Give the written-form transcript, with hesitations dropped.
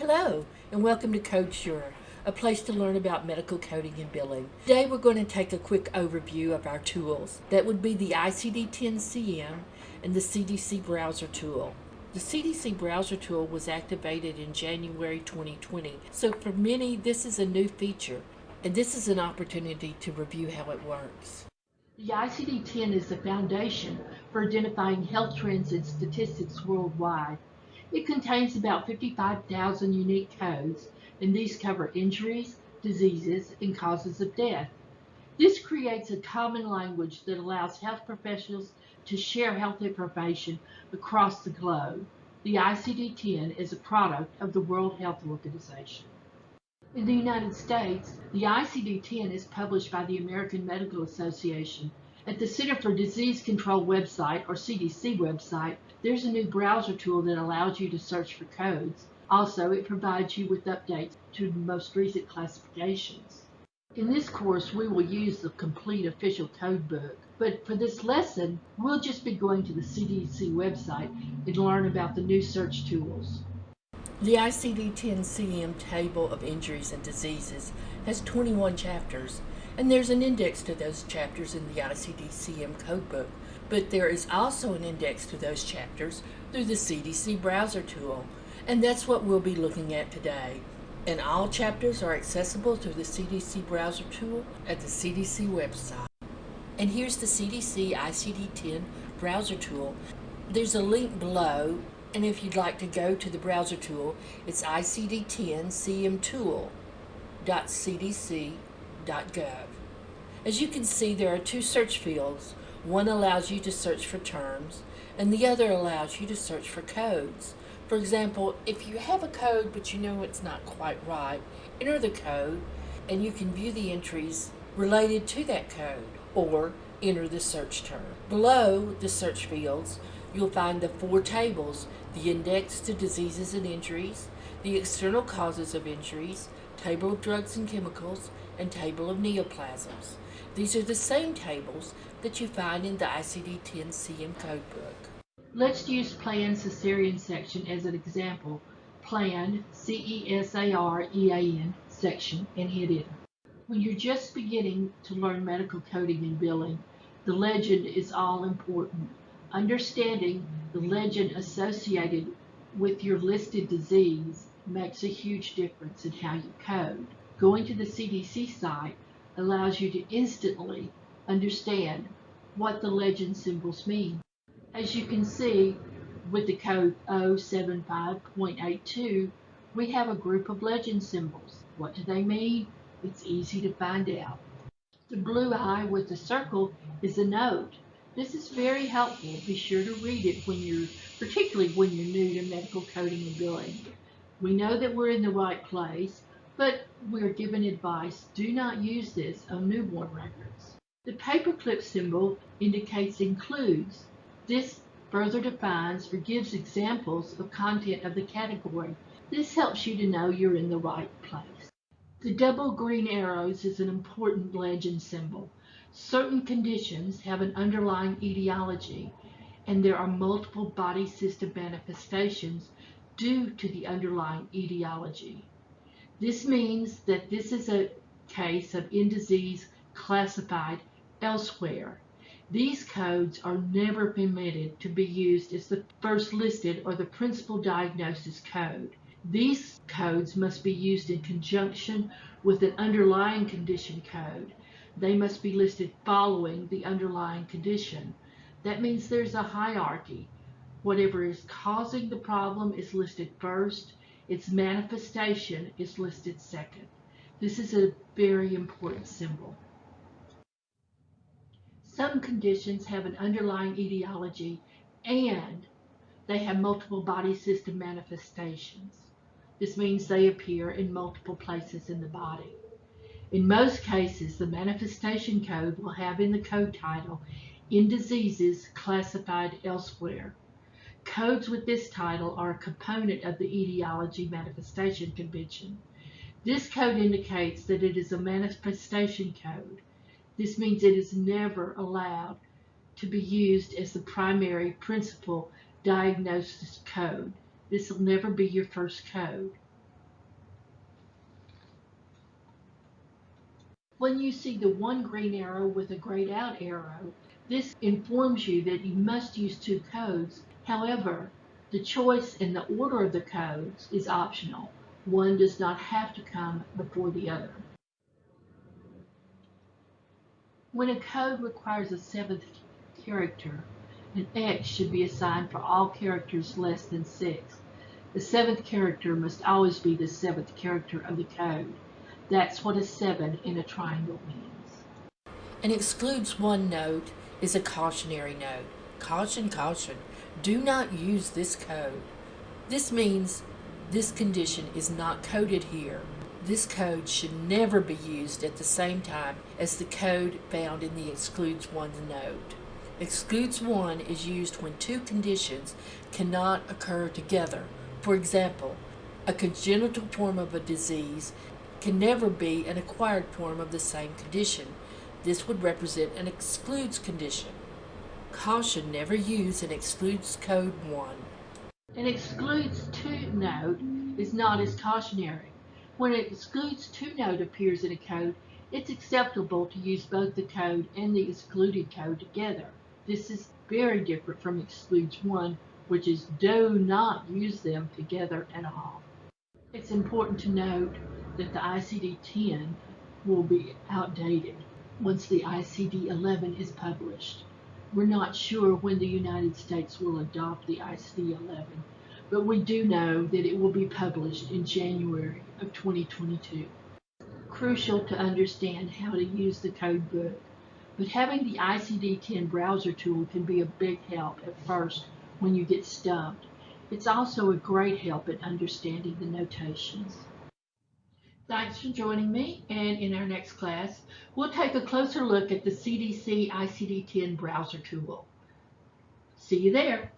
Hello, and welcome to CodeSure, a place to learn about medical coding and billing. Today we're going to take a quick overview of our tools. That would be the ICD-10-CM and the CDC Browser Tool. The CDC Browser Tool was activated in January 2020, so for many this is a new feature, and this is an opportunity to review how it works. The ICD-10 is the foundation for identifying health trends and statistics worldwide. It contains about 55,000 unique codes, and these cover injuries, diseases, and causes of death. This creates a common language that allows health professionals to share health information across the globe. The ICD-10 is a product of the World Health Organization. In the United States, the ICD-10 is published by the American Medical Association. At the Center for Disease Control website, or CDC website, there's a new browser tool that allows you to search for codes. Also, it provides you with updates to the most recent classifications. In this course, we will use the complete official code book, but for this lesson, we'll just be going to the CDC website and learn about the new search tools. The ICD-10-CM Table of Injuries and Diseases has 21 chapters, and there's an index to those chapters in the ICD-CM codebook, but there is also an index to those chapters through the CDC Browser Tool, and that's what we'll be looking at today. And all chapters are accessible through the CDC Browser Tool at the CDC website. And here's the CDC ICD-10 Browser Tool. There's a link below, and if you'd like to go to the browser tool, it's icd10cmtool.cdc.gov. As you can see, there are two search fields. One allows you to search for terms, and the other allows you to search for codes. For example, if you have a code but you know it's not quite right, enter the code, and you can view the entries related to that code, or enter the search term. Below the search fields, you'll find the four tables: the index to diseases and injuries, the external causes of injuries, table of drugs and chemicals, and table of neoplasms. These are the same tables that you find in the ICD-10-CM codebook. Let's use planned cesarean section as an example. Planned, CESAREAN section, and hit enter. When you're just beginning to learn medical coding and billing, the legend is all important. Understanding the legend associated with your listed disease makes a huge difference in how you code. Going to the CDC site allows you to instantly understand what the legend symbols mean. As you can see, with the code 075.82, we have a group of legend symbols. What do they mean? It's easy to find out. The blue eye with the circle is a note. This is very helpful. Be sure to read it particularly when you're new to medical coding and billing. We know that we're in the right place, but we're given advice: do not use this on newborn records. The paperclip symbol indicates includes. This further defines or gives examples of content of the category. This helps you to know you're in the right place. The double green arrows is an important legend symbol. Certain conditions have an underlying etiology, and there are multiple body system manifestations due to the underlying etiology. This means that this is a case of disease classified elsewhere. These codes are never permitted to be used as the first listed or the principal diagnosis code. These codes must be used in conjunction with an underlying condition code. They must be listed following the underlying condition. That means there's a hierarchy. Whatever is causing the problem is listed first. Its manifestation is listed second. This is a very important symbol. Some conditions have an underlying etiology and they have multiple body system manifestations. This means they appear in multiple places in the body. In most cases, the manifestation code will have in the code title "in diseases classified elsewhere." Codes with this title are a component of the etiology manifestation convention. This code indicates that it is a manifestation code. This means it is never allowed to be used as the primary principal diagnosis code. This will never be your first code. When you see the one green arrow with a grayed out arrow, this informs you that you must use two codes. However, the choice in the order of the codes is optional. One does not have to come before the other. When a code requires a seventh character, an X should be assigned for all characters less than 6. The seventh character must always be the seventh character of the code. That's what a 7 in a triangle means. An excludes one note is a cautionary note. Caution, caution. Do not use this code. This means this condition is not coded here. This code should never be used at the same time as the code found in the excludes one note. Excludes one is used when two conditions cannot occur together. For example, a congenital form of a disease can never be an acquired form of the same condition. This would represent an excludes condition. Caution, never use an excludes code 1. An excludes 2 note is not as cautionary. When an excludes 2 note appears in a code, it's acceptable to use both the code and the excluded code together. This is very different from excludes 1, which is do not use them together at all. It's important to note that the ICD-10 will be outdated once the ICD-11 is published. We're not sure when the United States will adopt the ICD-11, but we do know that it will be published in January of 2022. Crucial to understand how to use the code book, but having the ICD-10 browser tool can be a big help at first when you get stumped. It's also a great help in understanding the notations. Thanks for joining me, and in our next class, we'll take a closer look at the CDC ICD-10 browser tool. See you there.